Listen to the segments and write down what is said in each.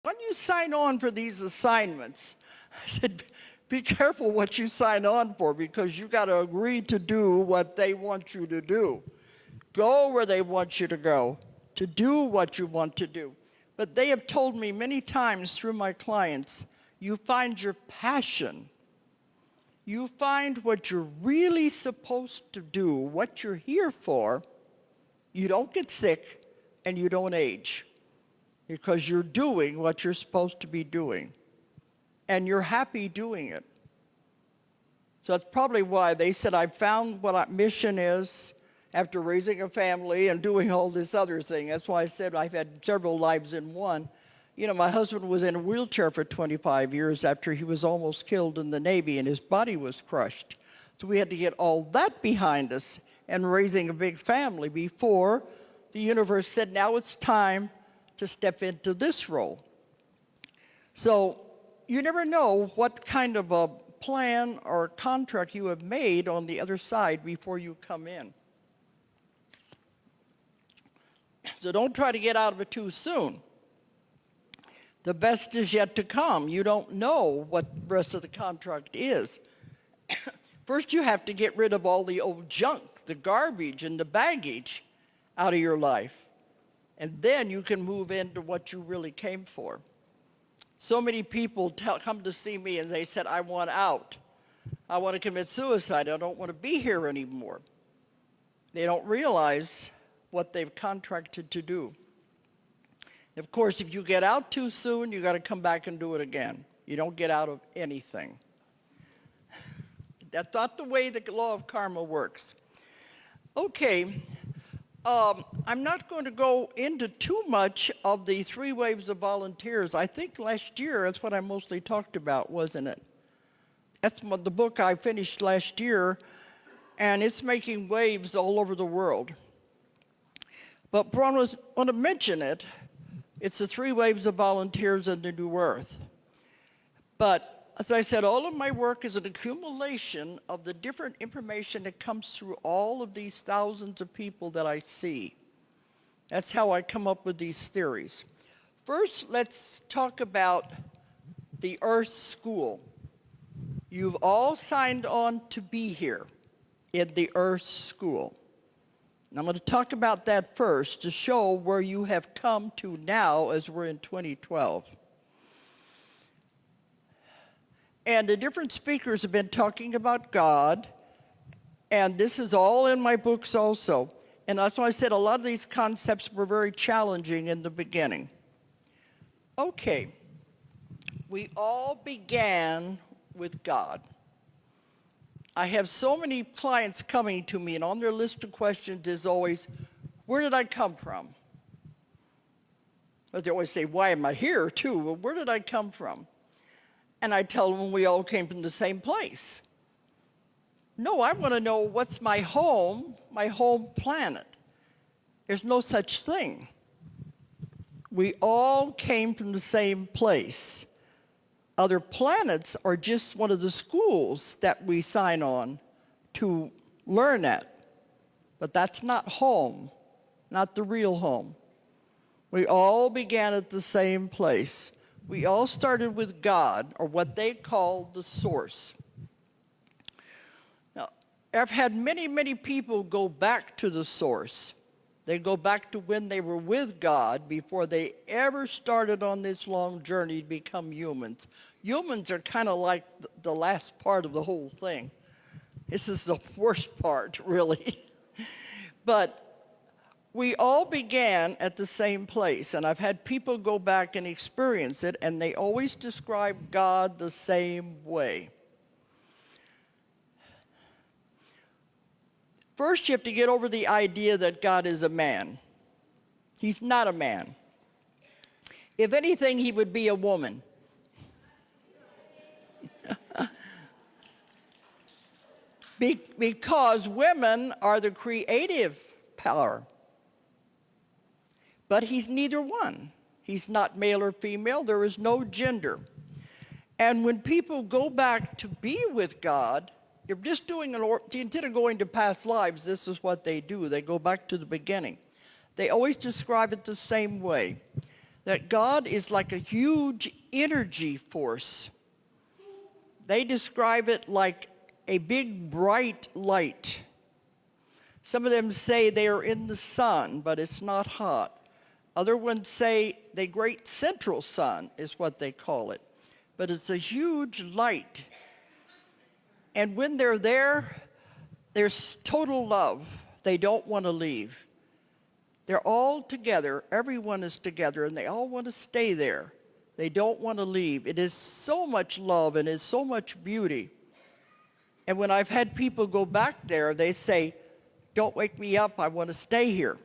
when you sign on for these assignments, I said, be careful what you sign on for, because you got to agree to do what they want you to do. Go where they want you to go, to do what you want to do. But they have told me many times through my clients, you find your passion. You find what you're really supposed to do, what you're here for. You don't get sick and you don't age, because you're doing what you're supposed to be doing. And you're happy doing it. So that's probably why they said, I found what our mission is after raising a family and doing all this other thing. That's why I said I've had several lives in one. You know, my husband was in a wheelchair for 25 years after he was almost killed in the Navy and his body was crushed. So we had to get all that behind us and raising a big family before the universe said, now it's time to step into this role. So you never know what kind of a plan or contract you have made on the other side before you come in. So don't try to get out of it too soon. The best is yet to come. You don't know what the rest of the contract is. First, you have to get rid of all the old junk, the garbage and the baggage out of your life. And then you can move into what you really came for. So many people come to see me and they said, I want out. I want to commit suicide. I don't want to be here anymore. They don't realize what they've contracted to do. Of course, if you get out too soon, you got to come back and do it again. You don't get out of anything. That's not the way the law of karma works. Okay. I'm not going to go into too much of the 3 waves of volunteers. I think last year, that's what I mostly talked about, wasn't it? That's the book I finished last year, and it's making waves all over the world. But I want to mention it. It's the 3 waves of volunteers in the New Earth. But as I said, all of my work is an accumulation of the different information that comes through all of these thousands of people that I see. That's how I come up with these theories. First, let's talk about the Earth School. You've all signed on to be here in the Earth School. And I'm going to talk about that first to show where you have come to now as we're in 2012. And the different speakers have been talking about God, and this is all in my books also. And that's why I said a lot of these concepts were very challenging in the beginning. Okay, we all began with God. I have so many clients coming to me, and on their list of questions is always, where did I come from? But they always say, why am I here too? Well, where did I come from? And I tell them we all came from the same place. No, I want to know what's my home planet. There's no such thing. We all came from the same place. Other planets are just one of the schools that we sign on to learn at. But that's not home, not the real home. We all began at the same place. We all started with God, or what they call the source. Now, I've had many, many people go back to the source. They go back to when they were with God before they ever started on this long journey to become humans. Humans are kind of like the last part of the whole thing. This is the worst part, really. But we all began at the same place, and I've had people go back and experience it, and they always describe God the same way. First, you have to get over the idea that God is a man. He's not a man. If anything, he would be a woman. Because women are the creative power. But he's neither one. He's not male or female. There is no gender. And when people go back to be with God, they're just doing instead of going to past lives, this is what they do. They go back to the beginning. They always describe it the same way. that God is like a huge energy force. They describe it like a big bright light. Some of them say they are in the sun, but it's not hot. Other ones say the great central sun is what they call it. But it's a huge light. And when they're there, there's total love. They don't want to leave. They're all together. Everyone is together, and they all want to stay there. They don't want to leave. It is so much love and is so much beauty. And when I've had people go back there, they say, "Don't wake me up. I want to stay here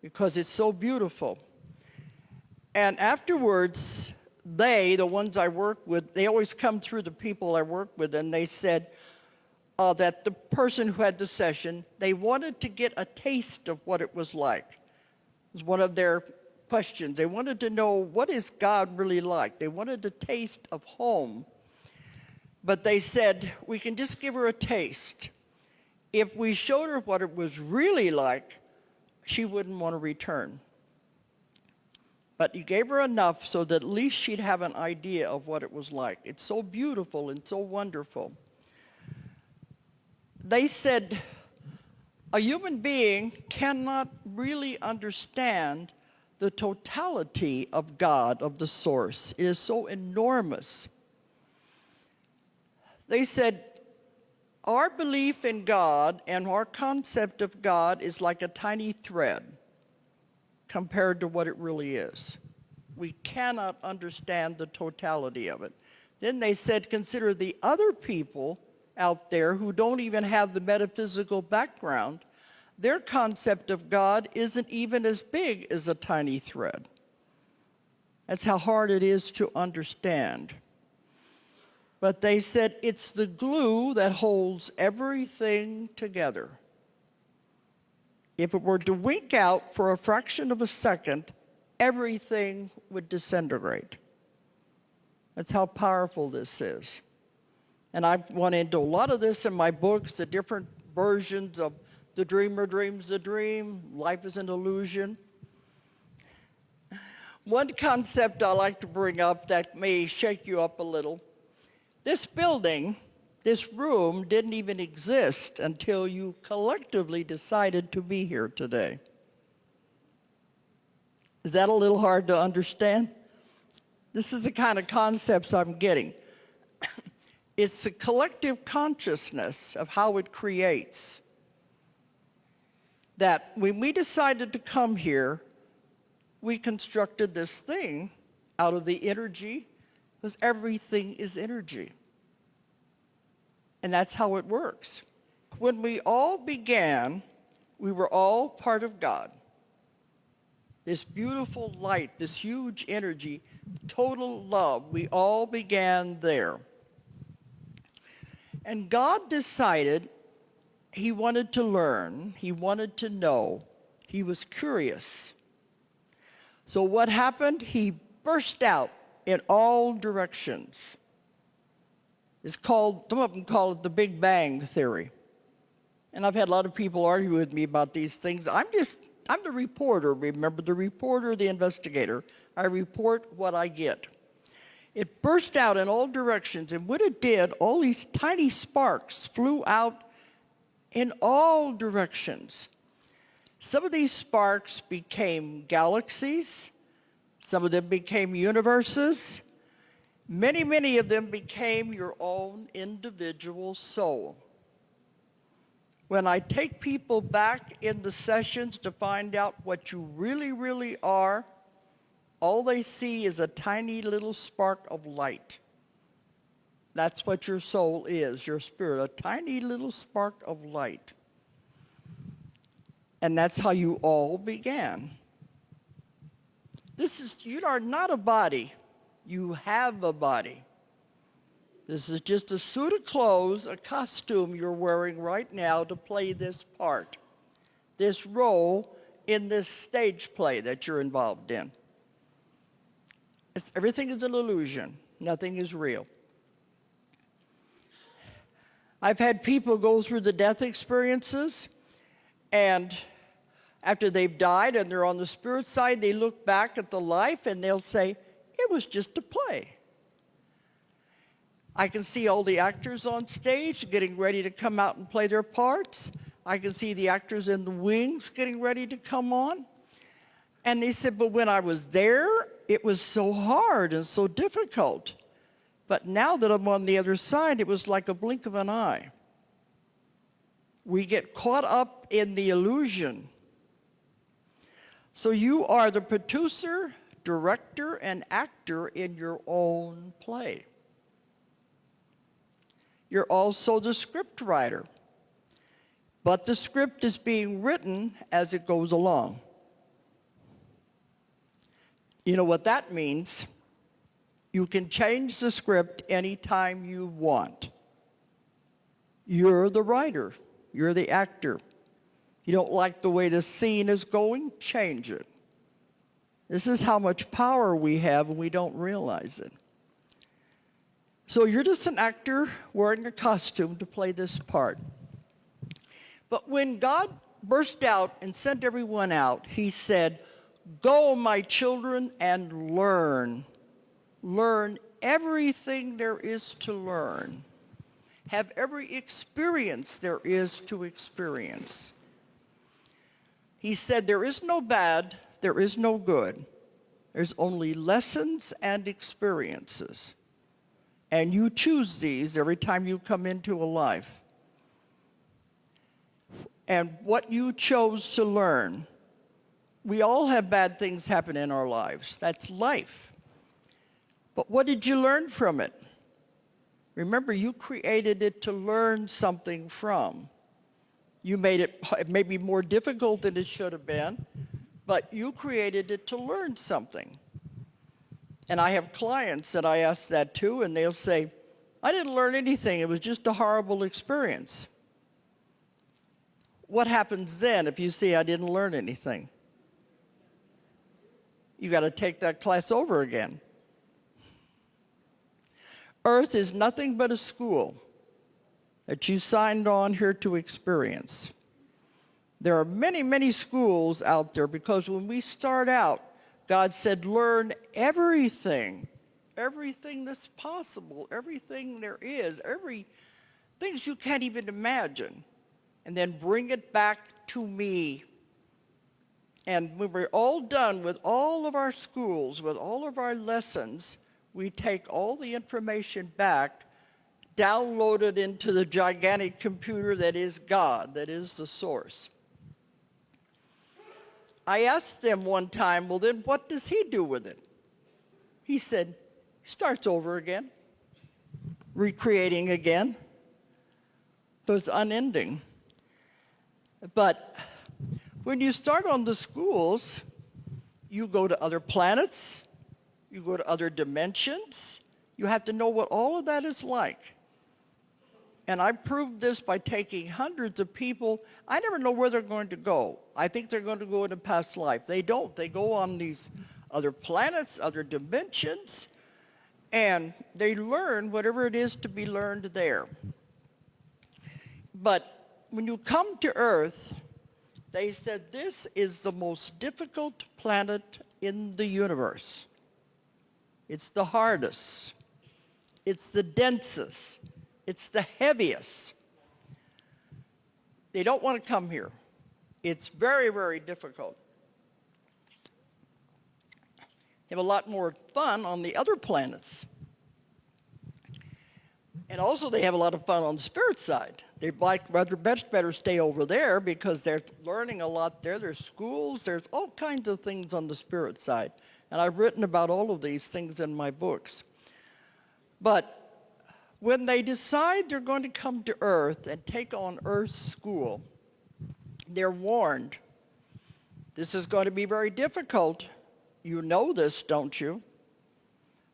because it's so beautiful." And afterwards, the ones I work with, they always come through the people I work with, and they said that the person who had the session, they wanted to get a taste of what it was like. It was one of their questions. They wanted to know, what is God really like? They wanted a taste of home. But they said, we can just give her a taste. If we showed her what it was really like, she wouldn't want to return. But you gave her enough so that at least she'd have an idea of what it was like. It's so beautiful and so wonderful. They said, a human being cannot really understand the totality of God, of the source. It is so enormous. They said, our belief in God and our concept of God is like a tiny thread compared to what it really is. We cannot understand the totality of it. Then they said, consider the other people out there who don't even have the metaphysical background. Their concept of God isn't even as big as a tiny thread. That's how hard it is to understand. But they said it's the glue that holds everything together. If it were to wink out for a fraction of a second, everything would disintegrate. That's how powerful this is. And I've gone into a lot of this in my books, the different versions of the dreamer dreams a dream, life is an illusion. One concept I like to bring up that may shake you up a little. This building, this room, didn't even exist until you collectively decided to be here today. Is that a little hard to understand? This is the kind of concepts I'm getting. It's the collective consciousness of how it creates. That when we decided to come here, we constructed this thing out of the energy, because everything is energy. And that's how it works. When we all began, we were all part of God. This beautiful light, this huge energy, total love, we all began there. And God decided he wanted to learn, he wanted to know, he was curious. So what happened? He burst out in all directions. It's called, some of them call it the Big Bang Theory. And I've had a lot of people argue with me about these things. I'm the reporter, remember, the reporter, the investigator. I report what I get. It burst out in all directions, and when it did, all these tiny sparks flew out in all directions. Some of these sparks became galaxies. Some of them became universes. Many, many of them became your own individual soul. When I take people back in the sessions to find out what you really, really are, all they see is a tiny little spark of light. That's what your soul is, your spirit, a tiny little spark of light. And that's how you all began. You are not a body, you have a body. This is just a suit of clothes, a costume you're wearing right now to play this part, this role in this stage play that you're involved in. Everything is an illusion. Nothing is real. I've had people go through the death experiences, and After they've died and they're on the spirit side, they look back at the life and they'll say, it was just a play. I can see all the actors on stage getting ready to come out and play their parts. I can see the actors in the wings getting ready to come on. And they said, but when I was there, it was so hard and so difficult. But now that I'm on the other side, it was like a blink of an eye. We get caught up in the illusion. So you are the producer, director, and actor in your own play. You're also the script writer. But the script is being written as it goes along. You know what that means? You can change the script anytime you want. You're the writer. You're the actor. You don't like the way the scene is going? Change it. This is how much power we have, and we don't realize it. So you're just an actor wearing a costume to play this part. But when God burst out and sent everyone out, he said, go, my children, and learn. Learn everything there is to learn. Have every experience there is to experience. He said, there is no bad, there is no good. There's only lessons and experiences. And you choose these every time you come into a life. And what you chose to learn. We all have bad things happen in our lives. That's life. But what did you learn from it? Remember, you created it to learn something from. You made it maybe more difficult than it should have been, but you created it to learn something. And I have clients that I ask that to, and they'll say, I didn't learn anything. It was just a horrible experience. What happens then if you say, I didn't learn anything? You got to take that class over again. Earth is nothing but a school that you signed on here to experience. There are many, many schools out there because when we start out, God said, learn everything, everything that's possible, everything there is, things you can't even imagine, and then bring it back to me. And when we're all done with all of our schools, with all of our lessons, we take all the information back, download it into the gigantic computer that is God, that is the source. I asked them one time, well, then what does he do with it? He said, starts over again, recreating again. So it's unending. But when you start on the schools, you go to other planets, you go to other dimensions. You have to know what all of that is like. And I proved this by taking hundreds of people. I never know where they're going to go. I think they're going to go into past life. They don't. They go on these other planets, other dimensions, and they learn whatever it is to be learned there. But when you come to Earth, they said this is the most difficult planet in the universe. It's the hardest. It's the densest. It's the heaviest. They don't want to come here. It's very, very difficult. They have a lot more fun on the other planets. And also they have a lot of fun on the spirit side. They'd rather better stay over there because they're learning a lot there. There's schools, there's all kinds of things on the spirit side. And I've written about all of these things in my books. But when they decide they're going to come to Earth and take on Earth's school, they're warned. This is going to be very difficult. You know this, don't you?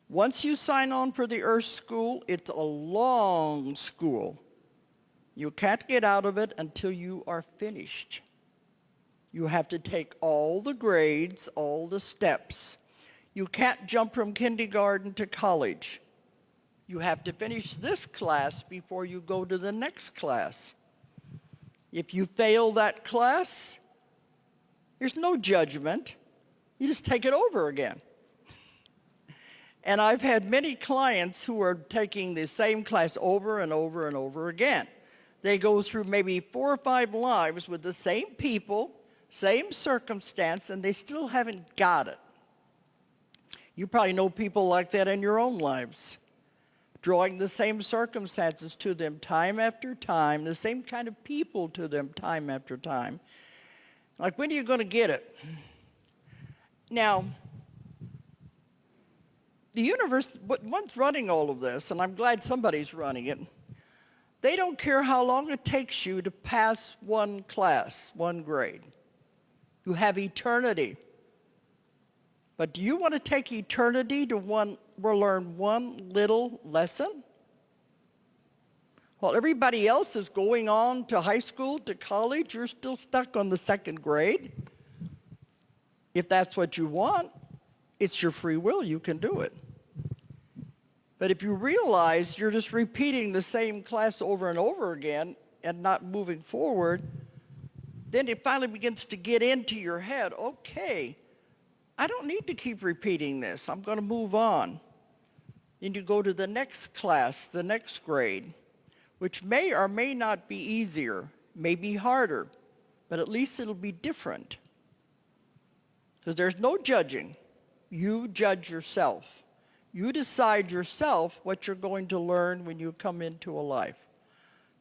Once you sign on for the Earth school, it's a long school. You can't get out of it until you are finished. You have to take all the grades, all the steps. You can't jump from kindergarten to college. You have to finish this class before you go to the next class. If you fail that class, There's no judgment. You just take it over again. And I've had many clients who are taking the same class over and over and over again. They go through maybe 4 or 5 lives with the same people, same circumstance, and they still haven't got it. You probably know people like that in your own lives, drawing the same circumstances to them time after time, the same kind of people to them time after time. Like, when are you going to get it? Now, the universe, one's running all of this, and I'm glad somebody's running it. They don't care how long it takes you to pass one class, one grade. You have eternity. But do you want to take eternity to learn one little lesson? While everybody else is going on to high school, to college, you're still stuck on the 2nd grade. If that's what you want, it's your free will. You can do it. But if you realize you're just repeating the same class over and over again and not moving forward, then it finally begins to get into your head, okay, I don't need to keep repeating this. I'm going to move on. Then you go to the next class, the next grade, which may or may not be easier, may be harder, but at least it'll be different. Because there's no judging. You judge yourself. You decide yourself what you're going to learn when you come into a life.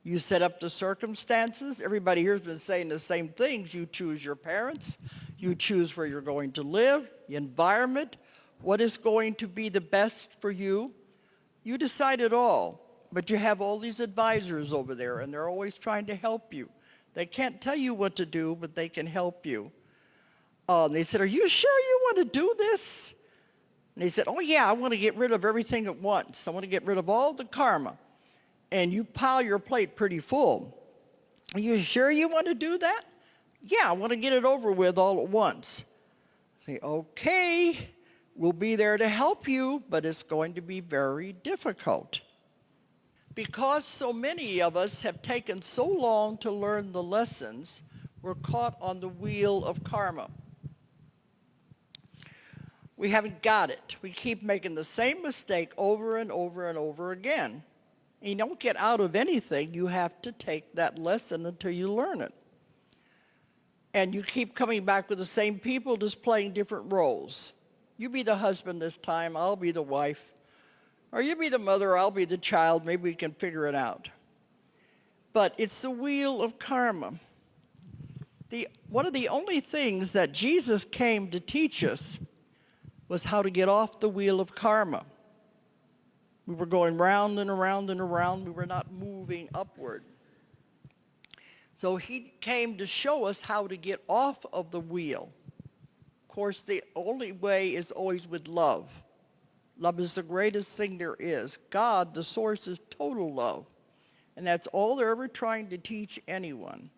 You set up the circumstances. Everybody here has been saying the same things. You choose your parents. You choose where you're going to live, the environment, what is going to be the best for you. You decide it all. But you have all these advisors over there, and they're always trying to help you. They can't tell you what to do, but they can help you. They said, are you sure you want to do this? And he said, oh yeah, I want to get rid of everything at once. I want to get rid of all the karma. And you pile your plate pretty full. Are you sure you want to do that? Yeah, I want to get it over with all at once. Say, okay, we'll be there to help you, but it's going to be very difficult. Because so many of us have taken so long to learn the lessons, we're caught on the wheel of karma. We haven't got it. We keep making the same mistake over and over and over again. And you don't get out of anything. You have to take that lesson until you learn it. And you keep coming back with the same people, just playing different roles. You be the husband this time, I'll be the wife. Or you be the mother, I'll be the child. Maybe we can figure it out. But it's the wheel of karma. One of the only things that Jesus came to teach us was how to get off the wheel of karma. We were going round and around and around. We were not moving upward. So he came to show us how to get off of the wheel. Of course, the only way is always with love. Love is the greatest thing there is. God, the source, is total love. And that's all they're ever trying to teach anyone.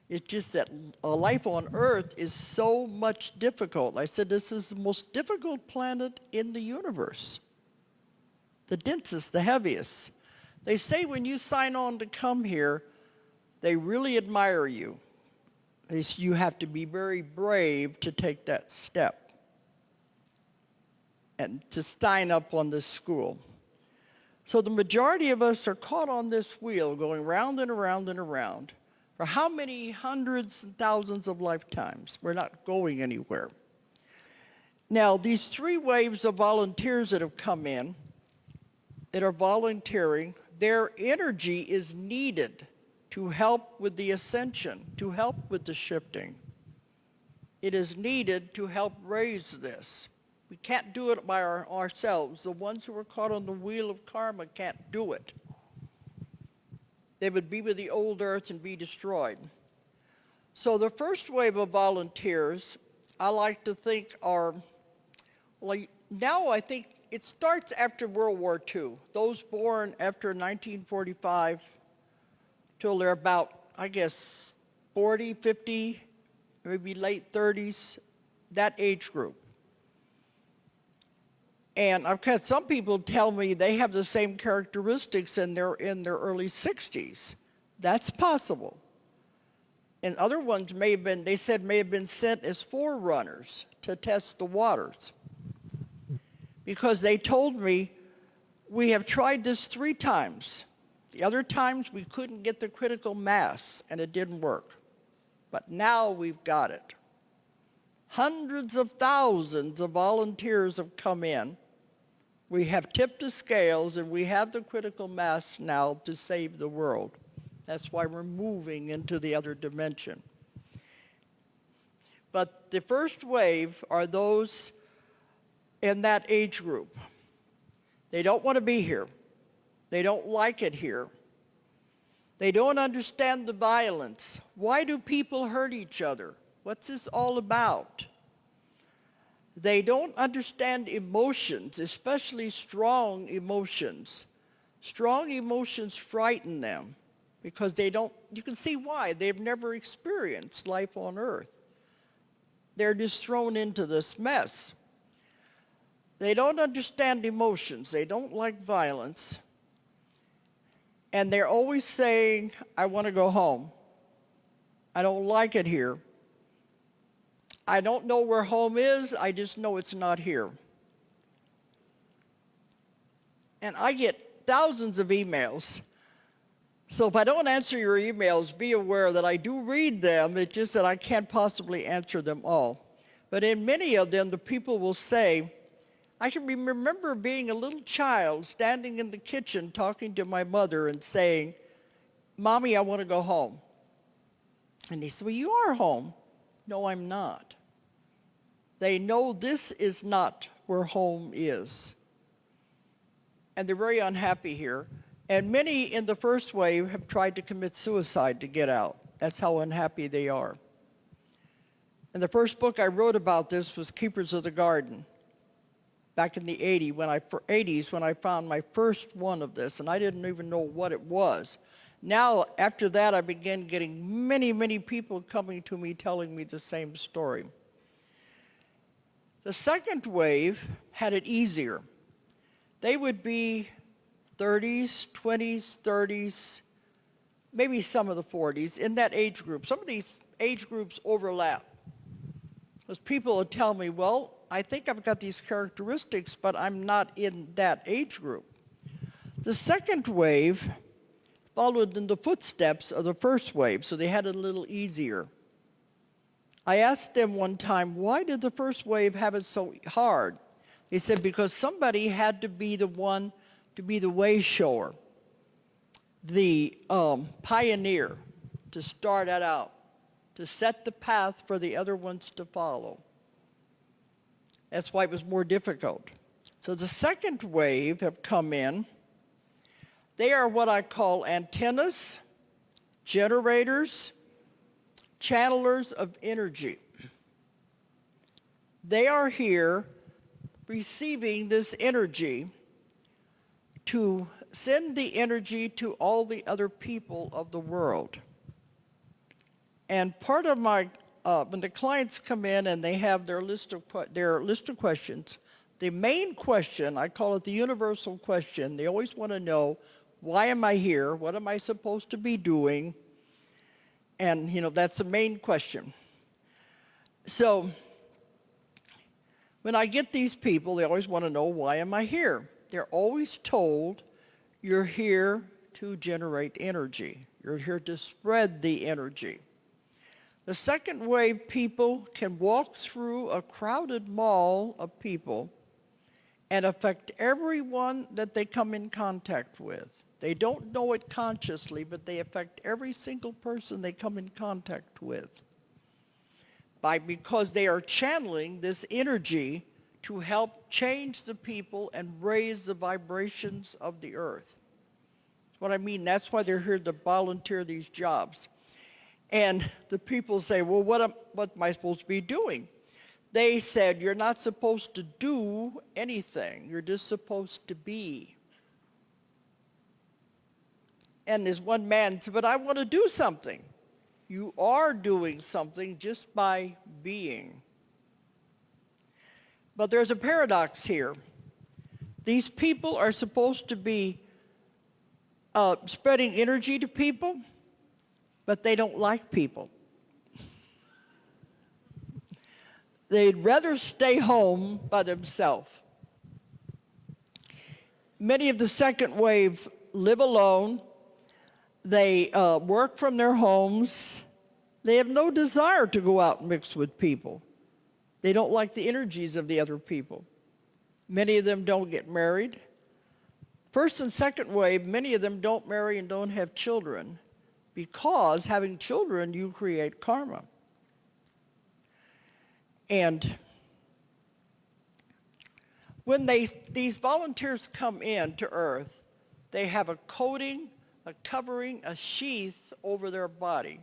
It's just that a life on Earth is so much difficult. I said this is the most difficult planet in the universe. The densest, the heaviest. They say when you sign on to come here, they really admire you. You have to be very brave to take that step and to sign up on this school. So the majority of us are caught on this wheel going round and around and around. For how many hundreds and thousands of lifetimes? We're not going anywhere. Now, these 3 waves of volunteers that have come in, that are volunteering, their energy is needed to help with the ascension, to help with the shifting. It is needed to help raise this. We can't do it by ourselves. The ones who are caught on the wheel of karma can't do it. They would be with the old earth and be destroyed. So the first wave of volunteers, I like to think are, now I think it starts after World War II. Those born after 1945 till they're about, I guess, 40, 50, maybe late 30s, that age group. And I've had some people tell me they have the same characteristics and they're in their early 60s. That's possible. And other ones may have been, they said, may have been sent as forerunners to test the waters. Because they told me, we have tried this 3 times. The other times we couldn't get the critical mass and it didn't work. But now we've got it. Hundreds of thousands of volunteers have come in. We have tipped the scales and we have the critical mass now to save the world. That's why we're moving into the other dimension. But the first wave are those in that age group. They don't want to be here. They don't like it here. They don't understand the violence. Why do people hurt each other? What's this all about? They don't understand emotions, especially strong emotions. Strong emotions frighten them because they don't, you can see why. They've never experienced life on earth. They're just thrown into this mess. They don't understand emotions. They don't like violence. And they're always saying, I want to go home. I don't like it here. I don't know where home is. I just know it's not here. And I get thousands of emails. So if I don't answer your emails, be aware that I do read them. It's just that I can't possibly answer them all. But in many of them, the people will say, I can remember being a little child standing in the kitchen talking to my mother and saying, Mommy, I want to go home. And he said, well, you are home. No, I'm not. They know this is not where home is. And they're very unhappy here. And many in the first wave have tried to commit suicide to get out. That's how unhappy they are. And the first book I wrote about this was Keepers of the Garden. Back in the 80s when I found my first one of this, and I didn't even know what it was. Now, after that, I began getting many, many people coming to me telling me the same story. The second wave had it easier. They would be 30s, 20s, 30s, maybe some of the 40s, in that age group. Some of these age groups overlap. Because people would tell me, well, I think I've got these characteristics, but I'm not in that age group. The second wave followed in the footsteps of the first wave, so they had it a little easier. I asked them one time, why did the first wave have it so hard? They said, because somebody had to be the one to be the way shower, the pioneer, to start that out, to set the path for the other ones to follow. That's why it was more difficult. So the second wave have come in. They are what I call antennas, generators, channelers of energy. They are here receiving this energy to send the energy to all the other people of the world. And part of my when the clients come in and they have their list of questions, the main question, I call it the universal question, they always want to know, why am I here? What am I supposed to be doing? And, that's the main question. So when I get these people, they always want to know, why am I here? They're always told, you're here to generate energy. You're here to spread the energy. The second wave people can walk through a crowded mall of people and affect everyone that they come in contact with. They don't know it consciously, but they affect every single person they come in contact with because they are channeling this energy to help change the people and raise the vibrations of the earth. That's what I mean. That's why they're here to volunteer these jobs. And the people say, well, what am I supposed to be doing? They said, you're not supposed to do anything. You're just supposed to be. And this one man said, but I want to do something. You are doing something just by being. But there's a paradox here. These people are supposed to be spreading energy to people, but they don't like people. they'd rather stay home by themselves. Many of the second wave live alone. They work from their homes. They have no desire to go out and mix with people. They don't like the energies of the other people. Many of them don't get married. First and second wave, many of them don't marry and don't have children because having children, you create karma. And when these volunteers come in to Earth, they have a coating, a covering, a sheath over their body,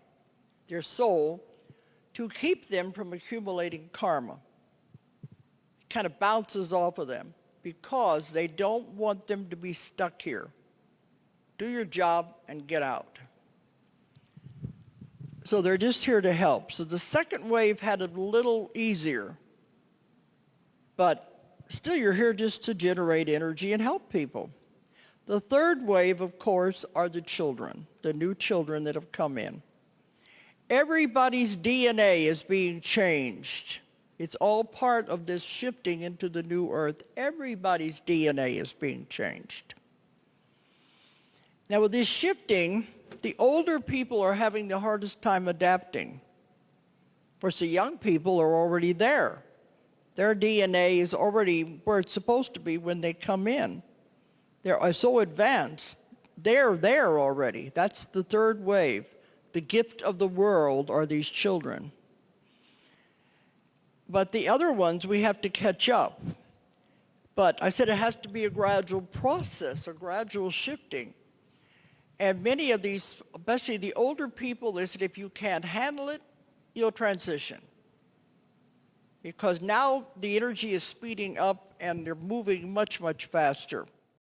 their soul, to keep them from accumulating karma. It kind of bounces off of them because they don't want them to be stuck here. Do your job and get out. So they're just here to help. So the second wave had it a little easier, but still you're here just to generate energy and help people. The third wave, of course, are the children, the new children that have come in. Everybody's DNA is being changed. It's all part of this shifting into the new earth. Everybody's DNA is being changed. Now with this shifting, the older people are having the hardest time adapting. Of course, the young people are already there. Their DNA is already where it's supposed to be when they come in. They're so advanced. They're there already. That's the third wave. The gift of the world are these children. But the other ones, we have to catch up. But I said it has to be a gradual process, a gradual shifting. And many of these, especially the older people, they said if you can't handle it, you'll transition. Because now the energy is speeding up and they're moving much, much faster.